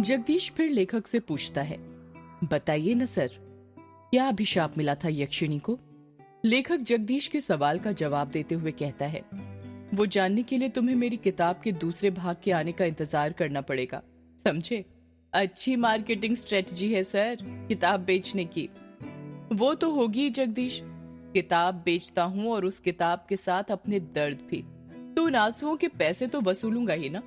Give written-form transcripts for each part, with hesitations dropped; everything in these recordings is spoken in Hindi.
जगदीश फिर लेखक से पूछता है, बताइए न सर, क्या अभिशाप मिला था यक्षिणी को? लेखक जगदीश के सवाल का जवाब देते हुए कहता है, वो जानने के लिए तुम्हें मेरी किताब के दूसरे भाग के आने का इंतजार करना पड़ेगा, समझे? अच्छी मार्केटिंग स्ट्रेटजी है सर, किताब बेचने की। वो तो होगी ही जगदीश, किताब बेचता हूँ और उस किताब के साथ अपने दर्द भी, तो उन आंसुओं के पैसे तो वसूलूंगा ही ना।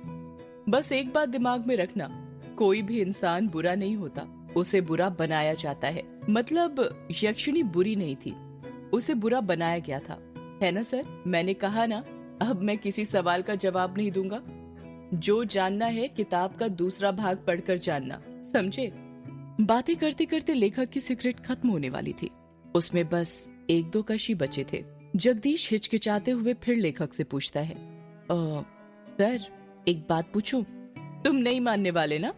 बस एक बात दिमाग में रखना, कोई भी इंसान बुरा नहीं होता, उसे बुरा बनाया जाता है। मतलब यक्षिणी बुरी नहीं थी, उसे बुरा बनाया गया था, है ना सर? मैंने कहा ना, अब मैं किसी सवाल का जवाब नहीं दूंगा। जो जानना है किताब का दूसरा भाग पढ़कर जानना, समझे? बातें करते करते लेखक की सिगरेट खत्म होने वाली थी, उसमें बस एक दो कश ही बचे थे। जगदीश हिचकिचाते हुए फिर लेखक से पूछता है, सर एक बात पूछूं? तुम नहीं मानने वाले ना?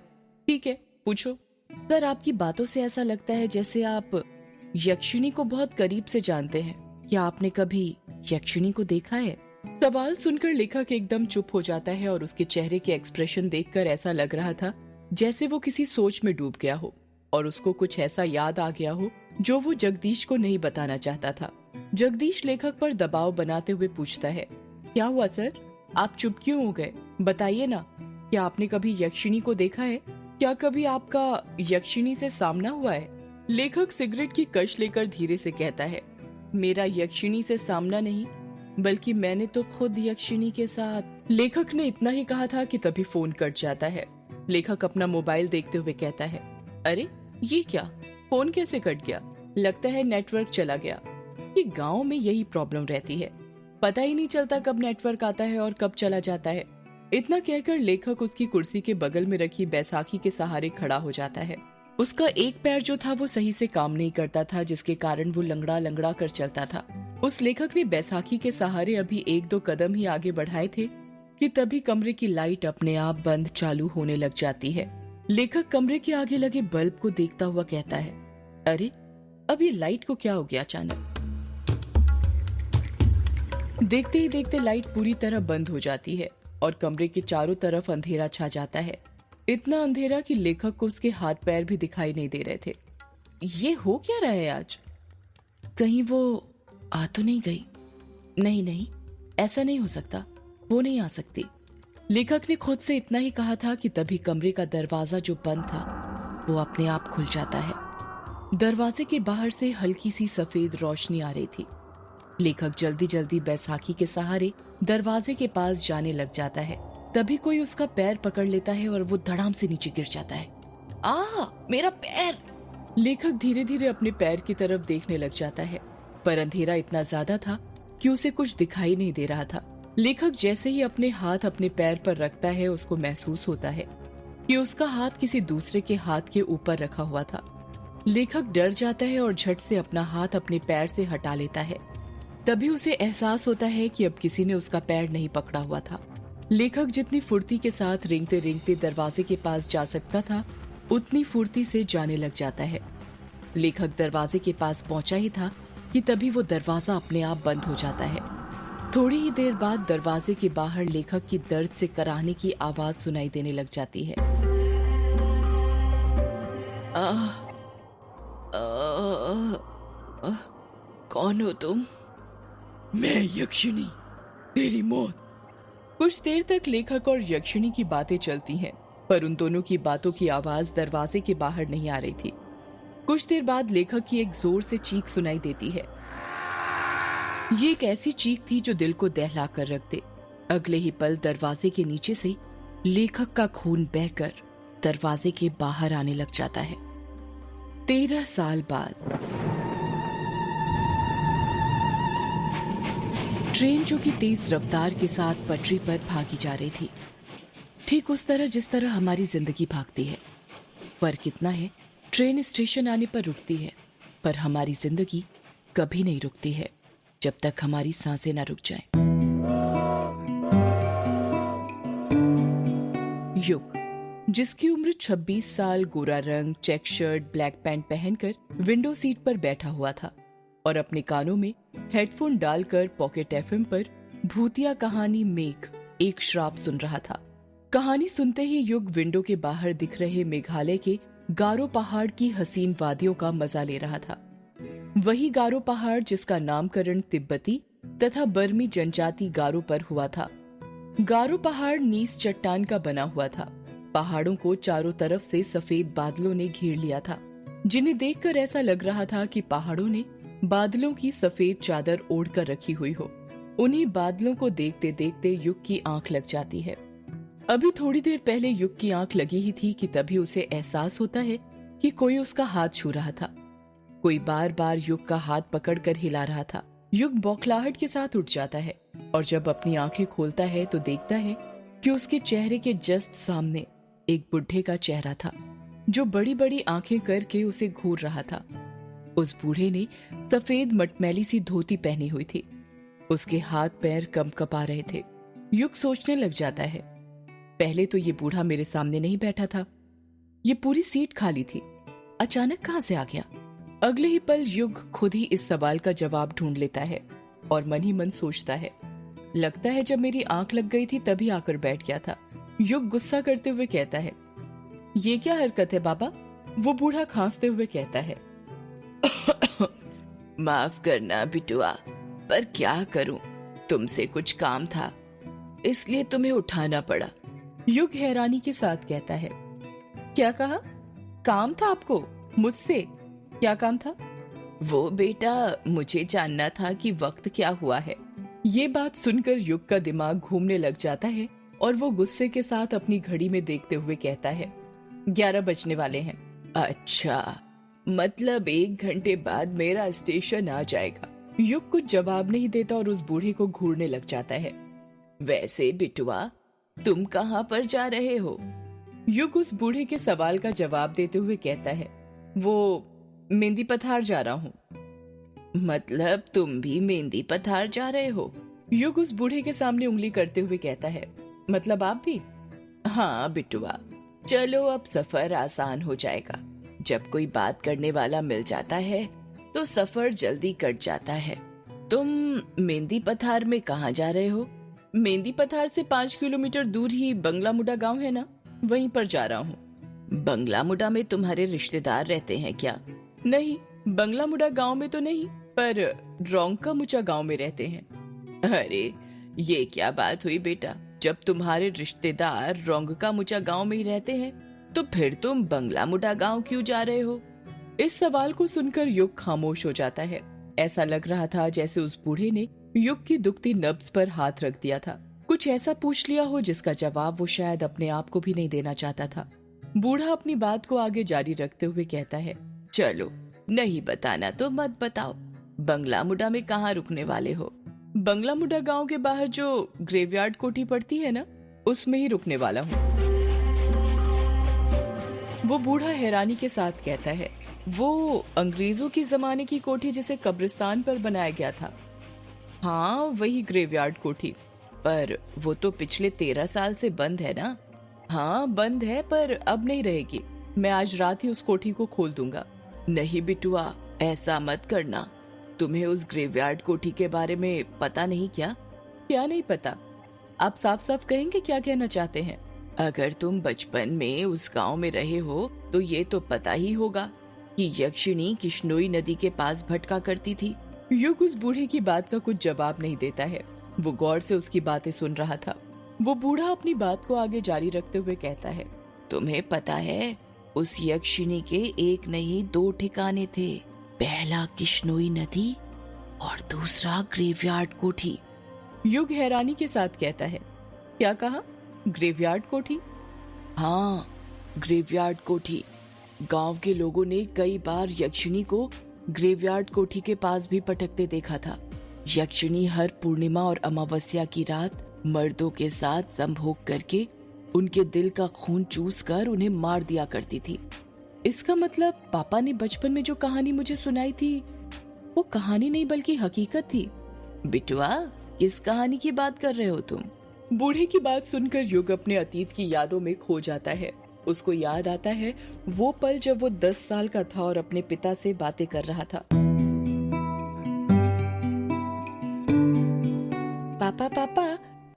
ठीक है, पूछो। सर आपकी बातों से ऐसा लगता है जैसे आप यक्षिणी को बहुत करीब से जानते हैं, क्या आपने कभी यक्षिणी को देखा है? सवाल सुनकर लेखक एकदम चुप हो जाता है और उसके चेहरे के एक्सप्रेशन देखकर ऐसा लग रहा था जैसे वो किसी सोच में डूब गया हो और उसको कुछ ऐसा याद आ गया हो जो वो जगदीश को नहीं बताना चाहता था। जगदीश लेखक पर दबाव बनाते हुए पूछता है, क्या हुआ सर, आप चुप क्यों हो गए? बताइए ना, क्या आपने कभी यक्षिणी को देखा है? क्या कभी आपका यक्षिणी से सामना हुआ है? लेखक सिगरेट की कश लेकर धीरे से कहता है, मेरा यक्षिणी से सामना नहीं, बल्कि मैंने तो खुद यक्षिणी के साथ। लेखक ने इतना ही कहा था कि तभी फोन कट जाता है। लेखक अपना मोबाइल देखते हुए कहता है, अरे ये क्या, फोन कैसे कट गया? लगता है नेटवर्क चला गया। ये गांव में यही प्रॉब्लम रहती है, पता ही नहीं चलता कब नेटवर्क आता है और कब चला जाता है। इतना कहकर लेखक उसकी कुर्सी के बगल में रखी बैसाखी के सहारे खड़ा हो जाता है। उसका एक पैर जो था वो सही से काम नहीं करता था, जिसके कारण वो लंगड़ा लंगड़ा कर चलता था। उस लेखक ने बैसाखी के सहारे अभी एक दो कदम ही आगे बढ़ाए थे कि तभी कमरे की लाइट अपने आप बंद चालू होने लग जाती है। लेखक कमरे के आगे लगे बल्ब को देखता हुआ कहता है, अरे अब ये लाइट को क्या हो गया अचानक? देखते ही देखते लाइट पूरी तरह बंद हो जाती है और कमरे के चारों तरफ अंधेरा छा जाता है। इतना अंधेरा कि लेखक को उसके हाथ पैर भी दिखाई नहीं दे रहे थे। ये हो क्या रहा है आज? कहीं वो आ तो नहीं गई? नहीं नहीं, ऐसा नहीं हो सकता, वो नहीं आ सकती। लेखक ने खुद से इतना ही कहा था कि तभी कमरे का दरवाजा जो बंद था वो अपने आप खुल जाता है। दरवाजे के बाहर से हल्की सी सफेद रोशनी आ रही थी। लेखक जल्दी जल्दी बैसाखी के सहारे दरवाजे के पास जाने लग जाता है। तभी कोई उसका पैर पकड़ लेता है और वो धड़ाम से नीचे गिर जाता है। मेरा पैर! लेखक धीरे धीरे अपने पैर की तरफ देखने लग जाता है, पर अंधेरा इतना ज्यादा था कि उसे कुछ दिखाई नहीं दे रहा था। लेखक जैसे ही अपने हाथ अपने पैर पर रखता है, उसको महसूस होता है कि उसका हाथ किसी दूसरे के हाथ के ऊपर रखा हुआ था। लेखक डर जाता है और झट से अपना हाथ अपने पैर से हटा लेता है। तभी उसे एहसास होता है कि अब किसी ने उसका पैर नहीं पकड़ा हुआ था। लेखक जितनी फुर्ती के साथ रेंगते रेंगते दरवाजे के पास जा सकता था, उतनी फुर्ती से जाने लग जाता है। लेखक दरवाजे के पास पहुंचा ही था कि तभी वो दरवाजा अपने आप बंद हो जाता है। थोड़ी ही देर बाद दरवाजे के बाहर लेखक की दर्द से कराहने की आवाज सुनाई देने लग जाती है। कौन हो तुम? मैं यक्षिणी, तेरी मौत। कुछ देर तक लेखक और यक्षिणी की बातें चलती हैं, पर उन दोनों की बातों की आवाज दरवाजे के बाहर नहीं आ रही थी। कुछ देर बाद लेखक की एक जोर से चीख सुनाई देती है। ये एक ऐसी चीख थी जो दिल को दहला कर रख दे। अगले ही पल दरवाजे के नीचे से लेखक का खून बहकर दरवाजे के बाहर आने लग जाता है। 13 साल बाद ट्रेन जो कि तेज रफ्तार के साथ पटरी पर भागी जा रही थी, ठीक उस तरह जिस तरह हमारी जिंदगी भागती है। फर्क इतना है, ट्रेन स्टेशन आने पर रुकती है, पर हमारी जिंदगी कभी नहीं रुकती है जब तक हमारी सांसें ना रुक जाएं। युग, जिसकी उम्र 26 साल, गोरा रंग, चेक शर्ट, ब्लैक पैंट पहनकर विंडो सीट पर बैठा हुआ था और अपने कानों में हेडफोन डालकर पॉकेट एफएम पर भूतिया कहानी मेघ एक श्राप सुन रहा था। कहानी सुनते ही युग विंडो के बाहर दिख रहे मेघालय के गारो पहाड़ की हसीन वादियों का मजा ले रहा था। वही गारो पहाड़ जिसका नामकरण तिब्बती तथा बर्मी जनजाति गारो पर हुआ था। गारो पहाड़ नीस चट्टान का बना हुआ था। पहाड़ों को चारों तरफ से सफेद बादलों ने घेर लिया था, जिन्हें देखकर ऐसा लग रहा था कि पहाड़ों ने बादलों की सफेद चादर ओढ़कर रखी हुई हो। उन्हीं बादलों को देखते देखते युग की आंख लग जाती है। अभी थोड़ी देर पहले युग की आंख लगी ही थी कि तभी उसे एहसास होता है कि कोई उसका हाथ छू रहा था। कोई बार बार युग का हाथ पकड़कर हिला रहा था। युग बौखलाहट के साथ उठ जाता है और जब अपनी आंखें खोलता है तो देखता है कि उसके चेहरे के जस्ट सामने एक बुढ़े का चेहरा था, जो बड़ी बड़ी आंखें करके उसे घूर रहा था। उस बूढ़े ने सफेद मटमैली सी धोती पहनी हुई थी। उसके हाथ पैर कंपकपा रहे थे। युग सोचने लग जाता है, पहले तो ये बूढ़ा मेरे सामने नहीं बैठा था, ये पूरी सीट खाली थी, अचानक कहां से आ गया? अगले ही पल युग खुद ही इस सवाल का जवाब ढूंढ लेता है और मन ही मन सोचता है, लगता है जब मेरी आंख लग गई थी तभी आकर बैठ गया था। युग गुस्सा करते हुए कहता है, ये क्या हरकत है बाबा? वो बूढ़ा खांसते हुए कहता है, माफ करना बिटुआ, पर क्या करूं, तुमसे कुछ काम था इसलिए तुम्हें उठाना पड़ा। युग हैरानी के साथ कहता है, क्या कहा? काम था आपको मुझसे? क्या काम था? वो बेटा, मुझे जानना था कि वक्त क्या हुआ है। ये बात सुनकर युग का दिमाग घूमने लग जाता है और वो गुस्से के साथ अपनी घड़ी में देखते हुए कहता है, 11 बजने वाले हैं। अच्छा, मतलब 1 घंटे बाद मेरा स्टेशन आ जाएगा। युग कुछ जवाब नहीं देता और उस बूढ़े को घूरने लग जाता है। वैसे बिटुआ, तुम कहाँ पर जा रहे हो? युग उस बूढ़े के सवाल का जवाब देते हुए कहता है, वो मेहंदी पथार जा रहा हूँ। मतलब तुम भी मेहंदी पथार जा रहे हो? युग उस बूढ़े के सामने उंगली करते हुए कहता है, मतलब आप भी? हाँ बिटुआ, चलो अब सफर आसान हो जाएगा। जब कोई बात करने वाला मिल जाता है तो सफर जल्दी कट जाता है। तुम मेहंदी पथार में कहाँ जा रहे हो? मेहंदी पथार से 5 किलोमीटर दूर ही बंगला मुडा गांव है ना, वहीं पर जा रहा हूँ। बंगला मुडा में तुम्हारे रिश्तेदार रहते हैं क्या? नहीं, बंगला मुडा गांव में तो नहीं, पर रोंका मुचा गांव में रहते हैं। अरे ये क्या बात हुई बेटा, जब तुम्हारे रिश्तेदार रोंगका मुचा गांव में ही रहते हैं तो फिर तुम बंगला मुडा गांव क्यों जा रहे हो? इस सवाल को सुनकर युग खामोश हो जाता है। ऐसा लग रहा था जैसे उस बूढ़े ने युग की दुखती नब्ज पर हाथ रख दिया था। कुछ ऐसा पूछ लिया हो जिसका जवाब वो शायद अपने आप को भी नहीं देना चाहता था। बूढ़ा अपनी बात को आगे जारी रखते हुए कहता है, चलो नहीं बताना तो मत बताओ, बंगला मुडा में कहाँ रुकने वाले हो? बंगला मुडा गांव के बाहर जो ग्रेवयार्ड कोठी पड़ती है ना, उसमें ही रुकने वाला हूँ। वो बूढ़ा हैरानी के साथ कहता है, वो अंग्रेजों की जमाने की कोठी जिसे कब्रिस्तान पर बनाया गया था? हाँ, वही ग्रेवयार्ड कोठी, पर वो तो पिछले 13 साल से बंद है ना? हाँ बंद है, पर अब नहीं रहेगी। मैं आज रात ही उस कोठी को खोल दूंगा। नहीं बिटुआ, ऐसा मत करना। तुम्हें उस ग्रेवयार्ड कोठी के बारे में पता नहीं क्या? क्या नहीं पता? आप साफ साफ कहेंगे क्या कहना चाहते हैं? अगर तुम बचपन में उस गांव में रहे हो तो ये तो पता ही होगा कि यक्षिणी किश्नोई नदी के पास भटका करती थी। युग उस बूढ़े की बात का कुछ जवाब नहीं देता है। वो गौर से उसकी बातें सुन रहा था। वो बूढ़ा अपनी बात को आगे जारी रखते हुए कहता है, तुम्हें पता है उस यक्षिणी के एक नहीं 2 ठिकाने थे। पहला किश्नोई नदी और दूसरा ग्रेवयार्ड कोठी। युग हैरानी के साथ कहता है, क्या कहा? ग्रेवयार्ड कोठी? हाँ, ग्रेवयार्ड कोठी। गांव के लोगों ने कई बार यक्षिणी को ग्रेवयार्ड कोठी के पास भी भटकते देखा था। यक्षिणी हर पूर्णिमा और अमावस्या की रात मर्दों के साथ संभोग करके उनके दिल का खून चूस कर उन्हें मार दिया करती थी। इसका मतलब पापा ने बचपन में जो कहानी मुझे सुनाई थी वो कहानी नहीं बल्कि हकीकत थी। बिटुआ, किस कहानी की बात कर रहे हो तुम? बूढ़े की बात सुनकर युग अपने अतीत की यादों में खो जाता है। उसको याद आता है वो पल जब वो 10 साल का था और अपने पिता से बातें कर रहा था। पापा पापा,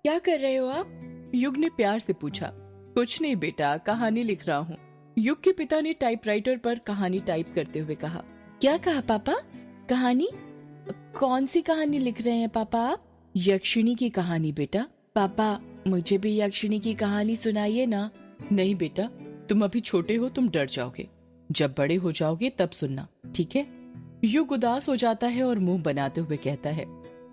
क्या कर रहे हो आप? युग ने प्यार से पूछा। कुछ नहीं बेटा, कहानी लिख रहा हूँ। युग के पिता ने टाइपराइटर पर कहानी टाइप करते हुए कहा। क्या कहा पापा? कहानी? कौन सी कहानी लिख रहे हैं पापा आप? यक्षिणी की कहानी बेटा। पापा मुझे भी यक्षिणी की कहानी सुनाइए ना। नहीं बेटा, तुम अभी छोटे हो, तुम डर जाओगे। जब बड़े हो जाओगे तब सुनना, ठीक है? युग उदास हो जाता है और मुंह बनाते हुए कहता है,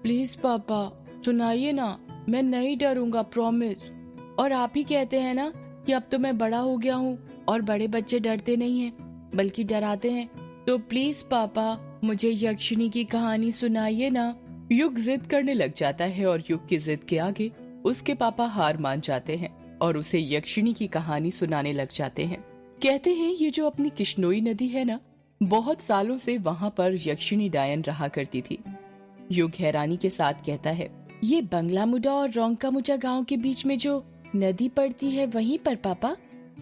प्लीज पापा सुनाइए ना, मैं नहीं डरूंगा, प्रॉमिस। और आप ही कहते हैं ना कि अब तो मैं बड़ा हो गया हूँ और बड़े बच्चे डरते नहीं हैं बल्कि डराते हैं, तो प्लीज पापा मुझे यक्षिणी की कहानी सुनाइए ना। युग जिद करने लग जाता है और युग की जिद के आगे उसके पापा हार मान जाते हैं और उसे यक्षिणी की कहानी सुनाने लग जाते हैं। कहते हैं ये जो अपनी किश्नोई नदी है ना, बहुत सालों से वहाँ पर यक्षिणी डायन रहा करती थी। युग हैरानी के साथ कहता है, ये बंगला मुडा और रोंका मुडा गाँव के बीच में जो नदी पड़ती है वहीं पर पापा?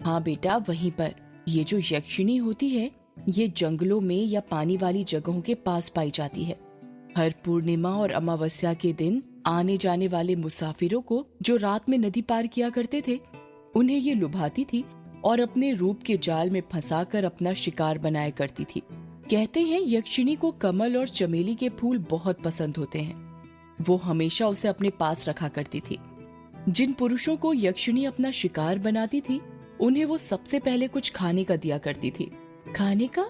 हाँ बेटा, वहीं पर। ये जो यक्षिणी होती है ये जंगलों में या पानी वाली जगहों के पास पाई जाती है। हर पूर्णिमा और अमावस्या के दिन आने जाने वाले मुसाफिरों को जो रात में नदी पार किया करते थे, उन्हें ये लुभाती थी और अपने रूप के जाल में फंसाकर अपना शिकार बनाया करती थी। कहते हैं यक्षिणी को कमल और चमेली के फूल बहुत पसंद होते हैं। वो हमेशा उसे अपने पास रखा करती थी। जिन पुरुषों को यक्षिणी अपना शिकार बनाती थी, उन्हें वो सबसे पहले कुछ खाने का दिया करती थी। खाने का?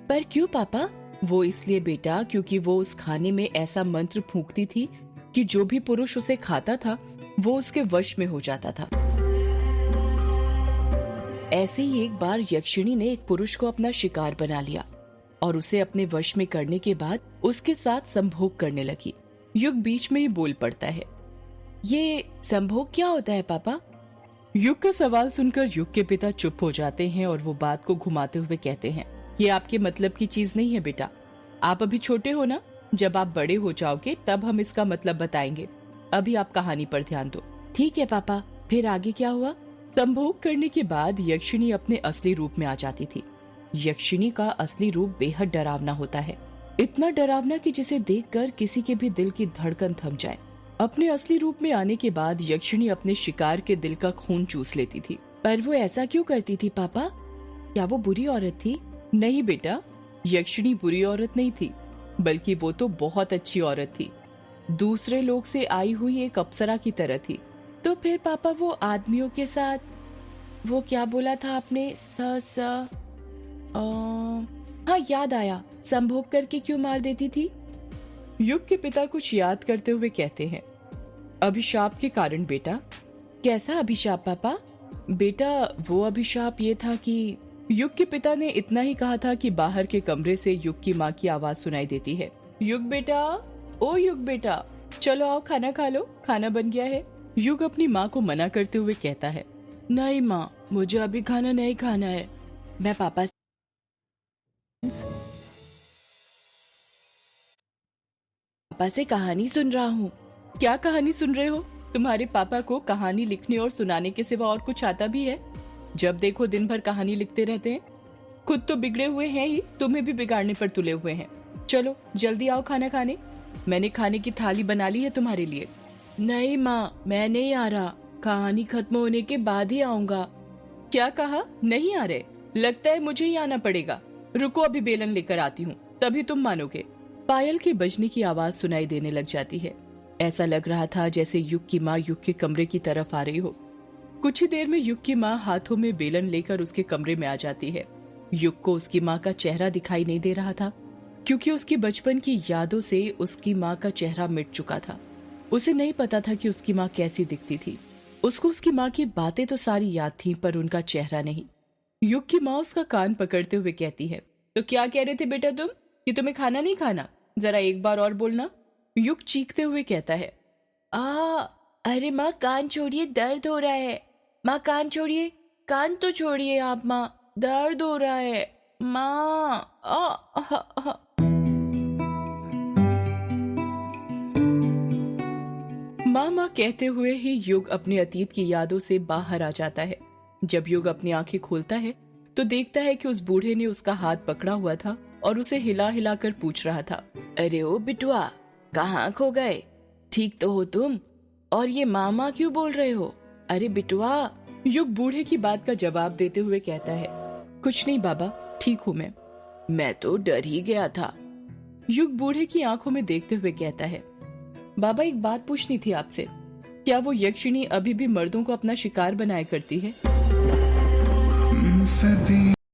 पर क्यों पापा? वो इसलिए बेटा, क्योंकि वो उस खाने में ऐसा मंत्र फूंकती थी कि जो भी पुरुष उसे खाता था वो उसके वश में हो जाता था। ऐसे ही एक बार यक्षिणी ने एक पुरुष को अपना शिकार बना लिया और उसे अपने वश में करने के बाद उसके साथ संभोग करने लगी। युग बीच में ही बोल पड़ता है, ये संभोग क्या होता है पापा? युग का सवाल सुनकर युग के पिता चुप हो जाते हैं और वो बात को घुमाते हुए कहते हैं, ये आपके मतलब की चीज नहीं है बेटा। आप अभी छोटे हो ना, जब आप बड़े हो जाओगे तब हम इसका मतलब बताएंगे। अभी आप कहानी पर ध्यान दो। ठीक है पापा, फिर आगे क्या हुआ? संभोग करने के बाद यक्षिणी अपने असली रूप में आ जाती थी। यक्षिणी का असली रूप बेहद डरावना होता है, इतना डरावना कि जिसे देखकर किसी के भी दिल की धड़कन थम जाए। अपने असली रूप में आने के बाद यक्षिणी अपने शिकार के दिल का खून चूस लेती थी। पर वो ऐसा क्यों करती थी पापा? क्या वो बुरी औरत थी? नहीं बेटा, यक्षिणी बुरी औरत नहीं थी, बल्कि वो तो बहुत अच्छी औरत थी। दूसरे लोग से आई हुई एक अप्सरा की तरह थी। तो फिर पापा वो आदमियों के साथ, वो क्या बोला था आपने? हाँ याद आया, संभोग करके क्यों मार देती थी? युग के पिता कुछ याद करते हुए कहते हैं, अभिशाप के कारण बेटा। कैसा अभिशाप पापा? बेटा वो अभिशाप ये था कि युग के पिता ने इतना ही कहा था कि बाहर के कमरे से युग की माँ की आवाज सुनाई देती है, युग बेटा, ओ युग बेटा, चलो आओ खाना खा लो, खाना बन गया है। युग अपनी माँ को मना करते हुए कहता है, नहीं माँ, मुझे अभी खाना नहीं खाना है, मैं पापा से कहानी सुन रहा हूँ। क्या कहानी सुन रहे हो? तुम्हारे पापा को कहानी लिखने और सुनाने के सिवा और कुछ आता भी है? जब देखो दिन भर कहानी लिखते रहते हैं। खुद तो बिगड़े हुए हैं ही, तुम्हें भी बिगाड़ने पर तुले हुए हैं। चलो जल्दी आओ खाना खाने, मैंने खाने की थाली बना ली है तुम्हारे लिए। नहीं माँ, मैं नहीं आ रहा, कहानी खत्म होने के बाद ही आऊंगा। क्या कहा? नहीं आ रहे? लगता है मुझे ही आना पड़ेगा। रुको, अभी बेलन लेकर आती हूँ, तभी तुम मानोगे। पायल की बजने की आवाज सुनाई देने लग जाती है। ऐसा लग रहा था जैसे युग की माँ युग के कमरे की तरफ आ रही हो। कुछ ही देर में युग की माँ हाथों में बेलन लेकर उसके कमरे में आ जाती है। युग को उसकी माँ का चेहरा दिखाई नहीं दे रहा था, क्योंकि उसकी बचपन की यादों से उसकी माँ का चेहरा मिट चुका था। उसे नहीं पता था कि उसकी माँ कैसी दिखती थी। उसको उसकी माँ की बातें तो सारी याद थीं, पर उनका चेहरा नहीं। युग की माँ उसका कान पकड़ते हुए कहती है, तो क्या कह रहे थे बेटा तुम, कि तुम्हें खाना नहीं खाना? जरा एक बार और बोलना। युग चीखते हुए कहता है, अरे माँ कान छोड़िए, दर्द हो रहा है। माँ कान छोड़िए, कान तो छोड़िए आप माँ, दर्द हो रहा है माँ। माँ माँ कहते हुए ही युग अपने अतीत की यादों से बाहर आ जाता है। जब युग अपनी आंखें खोलता है तो देखता है कि उस बूढ़े ने उसका हाथ पकड़ा हुआ था और उसे हिला हिला कर पूछ रहा था, अरे ओ बिटुआ, कहाँ खो गए? ठीक तो हो तुम? और ये मामा क्यों बोल रहे हो? अरे बिटुआ, युग बूढ़े की बात का जवाब देते हुए कहता है, कुछ नहीं बाबा, ठीक हूं मैं तो डर ही गया था। युग बूढ़े की आंखों में देखते हुए कहता है, बाबा एक बात पूछनी थी आपसे, क्या वो यक्षिणी अभी भी मर्दों को अपना शिकार बनाया करती है?